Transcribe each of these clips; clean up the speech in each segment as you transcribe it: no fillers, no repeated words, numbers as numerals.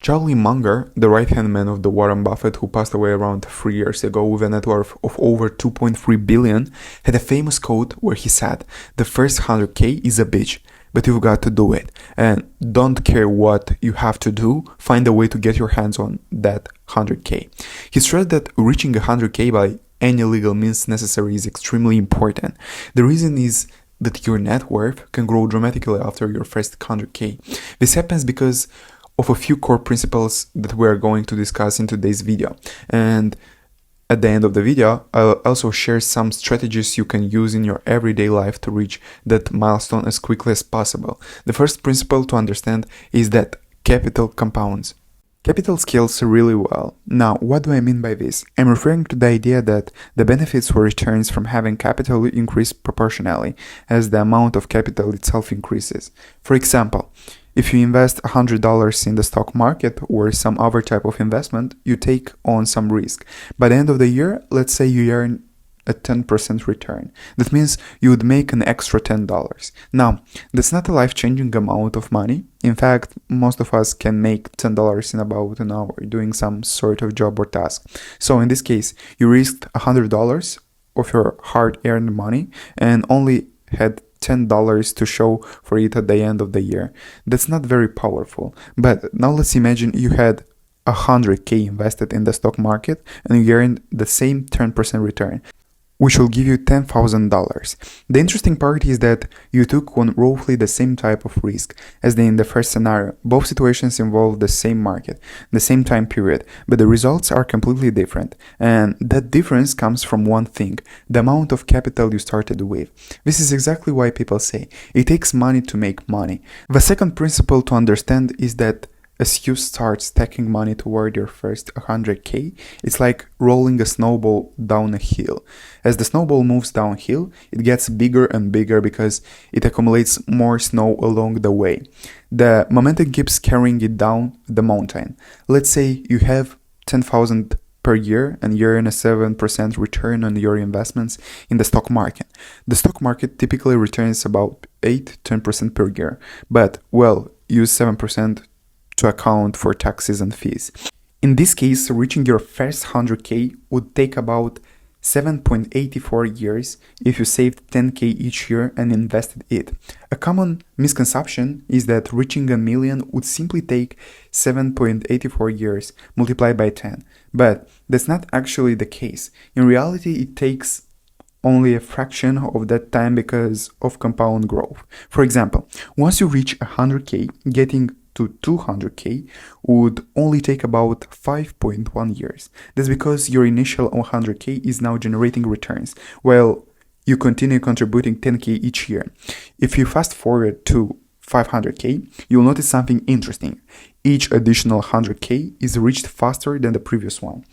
Charlie Munger, the right-hand man of the Warren Buffett who passed away around 3 years ago with a net worth of over 2.3 billion, had a famous quote where he said, "The first 100k is a bitch, but you've got to do it. And don't care what you have to do, find a way to get your hands on that 100k." He stressed that reaching 100k by any legal means necessary is extremely important. The reason is that your net worth can grow dramatically after your first 100k. This happens because of a few core principles that we are going to discuss in today's video. And at the end of the video, I'll also share some strategies you can use in your everyday life to reach that milestone as quickly as possible. The first principle to understand is that capital compounds. Capital scales really well. Now, what do I mean by this? I'm referring to the idea that the benefits or returns from having capital increase proportionally as the amount of capital itself increases. For example, if you invest $100 in the stock market or some other type of investment, you take on some risk. By the end of the year, let's say you earn a 10% return. That means you would make an extra $10. Now, that's not a life-changing amount of money. In fact, most of us can make $10 in about an hour doing some sort of job or task. So in this case, you risked $100 of your hard-earned money and only had $10 to show for it at the end of the year. That's not very powerful. But now let's imagine you had 100k invested in the stock market and you earned the same 10% return, which will give you $10,000. The interesting part is that you took on roughly the same type of risk as in the first scenario. Both situations involve the same market, the same time period, but the results are completely different. And that difference comes from one thing: the amount of capital you started with. This is exactly why people say it takes money to make money. The second principle to understand is that as you start stacking money toward your first 100k, it's like rolling a snowball down a hill. As the snowball moves downhill, it gets bigger and bigger because it accumulates more snow along the way. The momentum keeps carrying it down the mountain. Let's say you have 10,000 per year and you earn a 7% return on your investments in the stock market. The stock market typically returns about 8-10% per year, but use 7% to account for taxes and fees. In this case, reaching your first 100k would take about 7.84 years if you saved 10k each year and invested it. A common misconception is that reaching a million would simply take 7.84 years multiplied by 10, but that's not actually the case. In reality, it takes only a fraction of that time because of compound growth. For example, once you reach 100k, getting to 200k would only take about 5.1 years. That's because your initial 100k is now generating returns, while you continue contributing 10k each year. If you fast forward to 500k, you'll notice something interesting. Each additional 100k is reached faster than the previous one.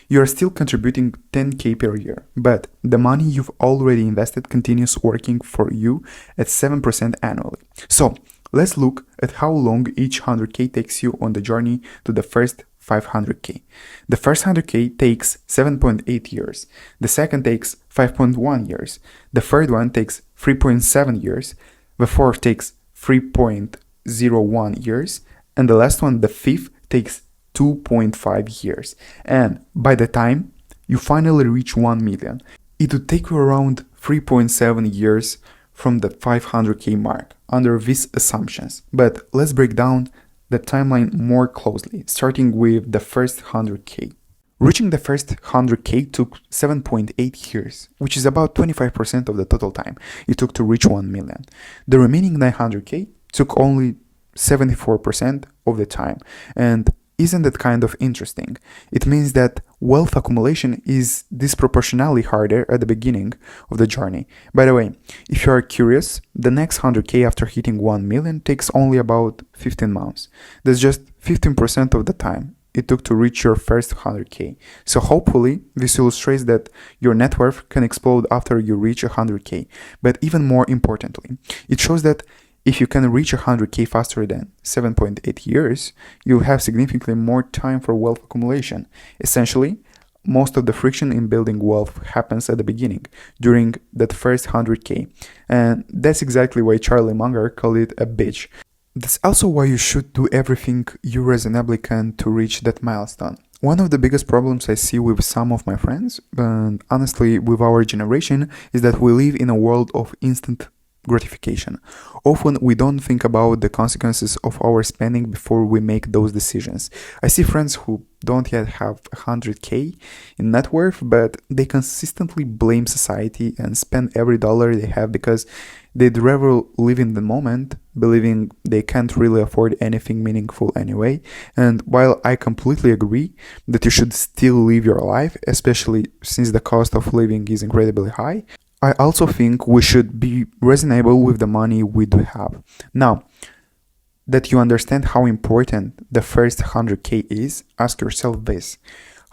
You are still contributing 10k per year, but the money you've already invested continues working for you at 7% annually. So, let's look at how long each 100k takes you on the journey to the first 500k. The first 100k takes 7.8 years. The second takes 5.1 years. The third one takes 3.7 years. The fourth takes 3.01 years. And the last one, the fifth, takes 2.5 years. And by the time you finally reach 1 million, it would take you around 3.7 years from the 500k mark under these assumptions. But let's break down the timeline more closely, starting with the first 100k. Reaching the first 100k took 7.8 years, which is about 25% of the total time it took to reach 1 million. The remaining 900k took only 74% of the time. And isn't that kind of interesting? It means that wealth accumulation is disproportionately harder at the beginning of the journey. By the way, if you are curious, the next 100k after hitting 1 million takes only about 15 months. That's just 15% of the time it took to reach your first 100k. So hopefully this illustrates that your net worth can explode after you reach 100k. But even more importantly, it shows that if you can reach 100k faster than 7.8 years, you'll have significantly more time for wealth accumulation. Essentially, most of the friction in building wealth happens at the beginning, during that first 100k. And that's exactly why Charlie Munger called it a bitch. That's also why you should do everything you reasonably can to reach that milestone. One of the biggest problems I see with some of my friends, and honestly with our generation, is that we live in a world of instant gratification. Often we don't think about the consequences of our spending before we make those decisions. I see friends who don't yet have 100k in net worth, but they consistently blame society and spend every dollar they have because they'd rather live in the moment, believing they can't really afford anything meaningful anyway. And while I completely agree that you should still live your life, especially since the cost of living is incredibly high, I also think we should be reasonable with the money we do have. Now, that you understand how important the first 100k is, ask yourself this.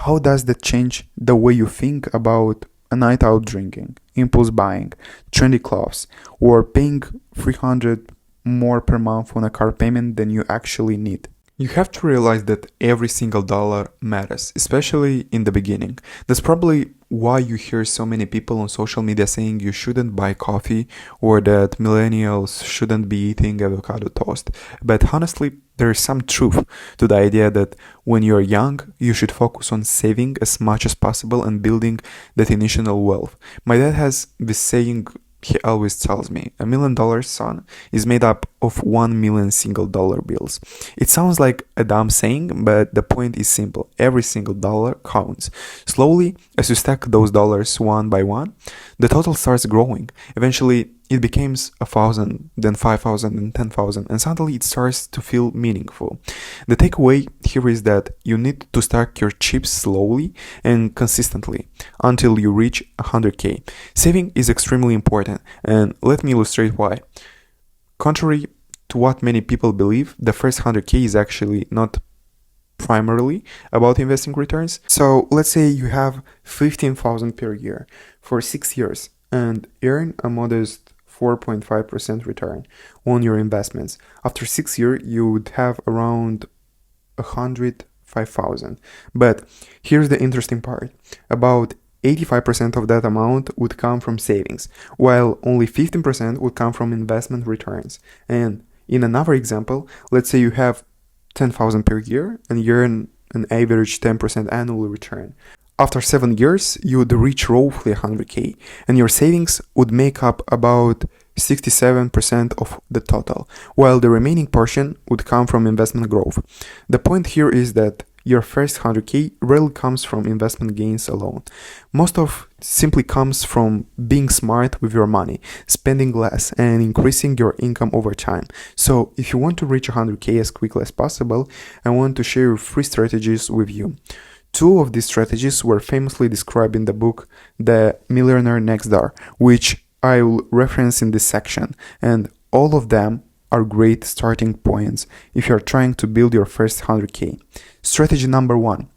How does that change the way you think about a night out drinking, impulse buying, trendy clothes, or paying 300 more per month on a car payment than you actually need? You have to realize that every single dollar matters, especially in the beginning. That's probably why you hear so many people on social media saying you shouldn't buy coffee or that millennials shouldn't be eating avocado toast. But honestly, there is some truth to the idea that when you're young, you should focus on saving as much as possible and building that initial wealth. My dad has this saying he always tells me, $1 million, son, is made up of 1 million single dollar bills. It sounds like a dumb saying, but the point is simple. Every single dollar counts. Slowly, as you stack those dollars one by one, the total starts growing. Eventually, it becomes 1,000, then 5,000, and 10,000, and suddenly it starts to feel meaningful. The takeaway here is that you need to stack your chips slowly and consistently until you reach 100k. Saving is extremely important, and let me illustrate why. Contrary to what many people believe, the first 100k is actually not primarily about investing returns. So let's say you have 15,000 per year for 6 years and earn a modest 4.5% return on your investments. After 6 years, you would have around 105,000. But here's the interesting part. About 85% of that amount would come from savings, while only 15% would come from investment returns. And in another example, let's say you have 10,000 per year and you earn an average 10% annual return. After 7 years, you would reach roughly 100k, and your savings would make up about 67% of the total, while the remaining portion would come from investment growth. The point here is that your first 100k rarely comes from investment gains alone. Most of it simply comes from being smart with your money, spending less, and increasing your income over time. So if you want to reach 100k as quickly as possible, I want to share 3 strategies with you. 2 of these strategies were famously described in the book The Millionaire Next Door, which I will reference in this section, and all of them are great starting points if you're trying to build your first 100k. Strategy number 1.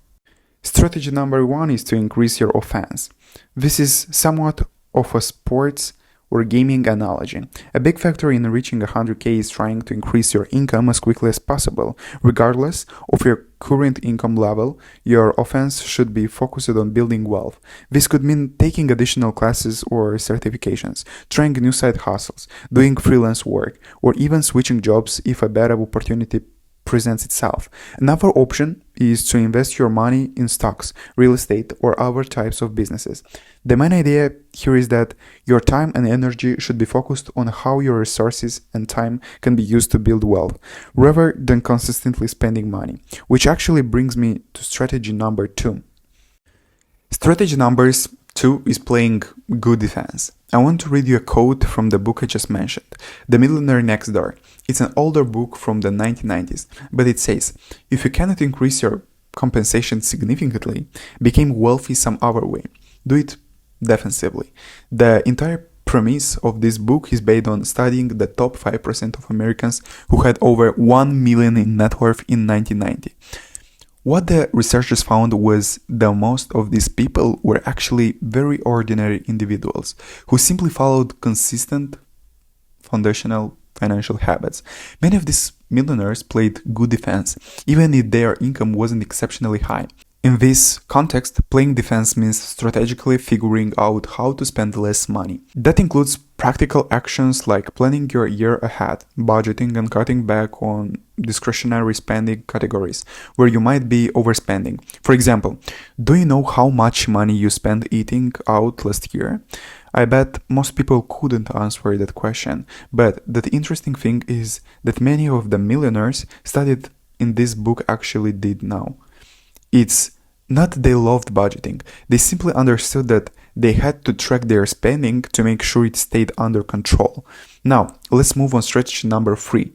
Strategy number 1 is to increase your offense. This is somewhat of a sports or gaming analogy. A big factor in reaching 100k is trying to increase your income as quickly as possible. Regardless of your current income level, your offense should be focused on building wealth. This could mean taking additional classes or certifications, trying new side hustles, doing freelance work, or even switching jobs if a better opportunity presents itself. Another option is to invest your money in stocks, real estate, or other types of businesses. The main idea here is that your time and energy should be focused on how your resources and time can be used to build wealth, rather than consistently spending money, which actually brings me to strategy number 2. Strategy number 2 is playing good defense. I want to read you a quote from the book I just mentioned, The Millionaire Next Door. It's an older book from the 1990s, but it says, if you cannot increase your compensation significantly, become wealthy some other way. Do it defensively. The entire premise of this book is based on studying the top 5% of Americans who had over 1 million in net worth in 1990. What the researchers found was that most of these people were actually very ordinary individuals who simply followed consistent foundational financial habits. Many of these millionaires played good defense, even if their income wasn't exceptionally high. In this context, playing defense means strategically figuring out how to spend less money. That includes practical actions like planning your year ahead, budgeting, and cutting back on discretionary spending categories where you might be overspending. For example, do you know how much money you spent eating out last year? I bet most people couldn't answer that question, but the interesting thing is that many of the millionaires studied in this book actually did now. It's not that they loved budgeting, they simply understood that they had to track their spending to make sure it stayed under control. Now, let's move on strategy number 3.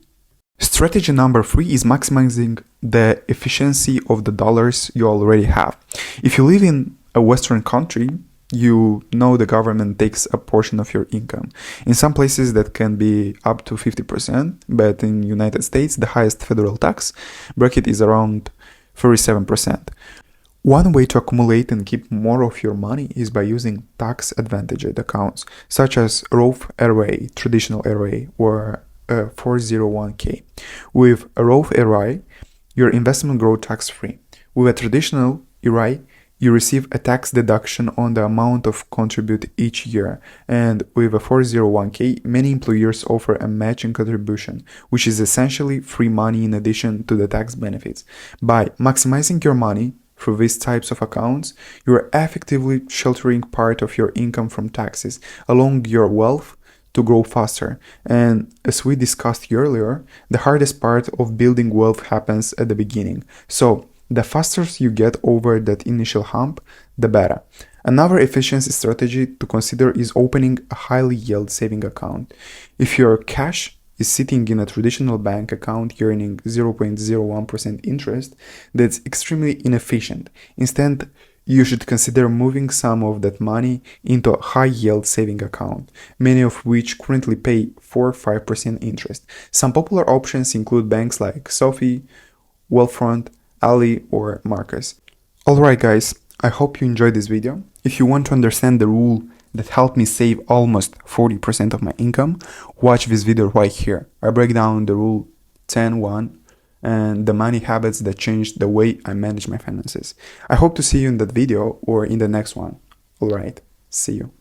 Strategy number 3 is maximizing the efficiency of the dollars you already have. If you live in a Western country, you know the government takes a portion of your income. In some places that can be up to 50%, but in United States the highest federal tax bracket is around 37%. One way to accumulate and keep more of your money is by using tax-advantaged accounts, such as Roth IRA, traditional IRA, or a 401k. With a Roth IRA, your investment grows tax-free. With a traditional IRA, you receive a tax deduction on the amount of contribute each year. And with a 401k, many employers offer a matching contribution, which is essentially free money in addition to the tax benefits. By maximizing your money through these types of accounts, you are effectively sheltering part of your income from taxes, allowing your wealth to grow faster. And as we discussed earlier, the hardest part of building wealth happens at the beginning. So the faster you get over that initial hump, the better. Another efficiency strategy to consider is opening a highly yield saving account. If your cash is sitting in a traditional bank account earning 0.01% interest, that's extremely inefficient. Instead, you should consider moving some of that money into a high yield saving account, many of which currently pay 4 or 5% interest. Some popular options include banks like Sophie, Wealthfront, Ali, or Marcus. Alright guys, I hope you enjoyed this video. If you want to understand the rule that helped me save almost 40% of my income, watch this video right here. I break down the rule 10.1 and the money habits that changed the way I manage my finances. I hope to see you in that video or in the next one. Alright, see you.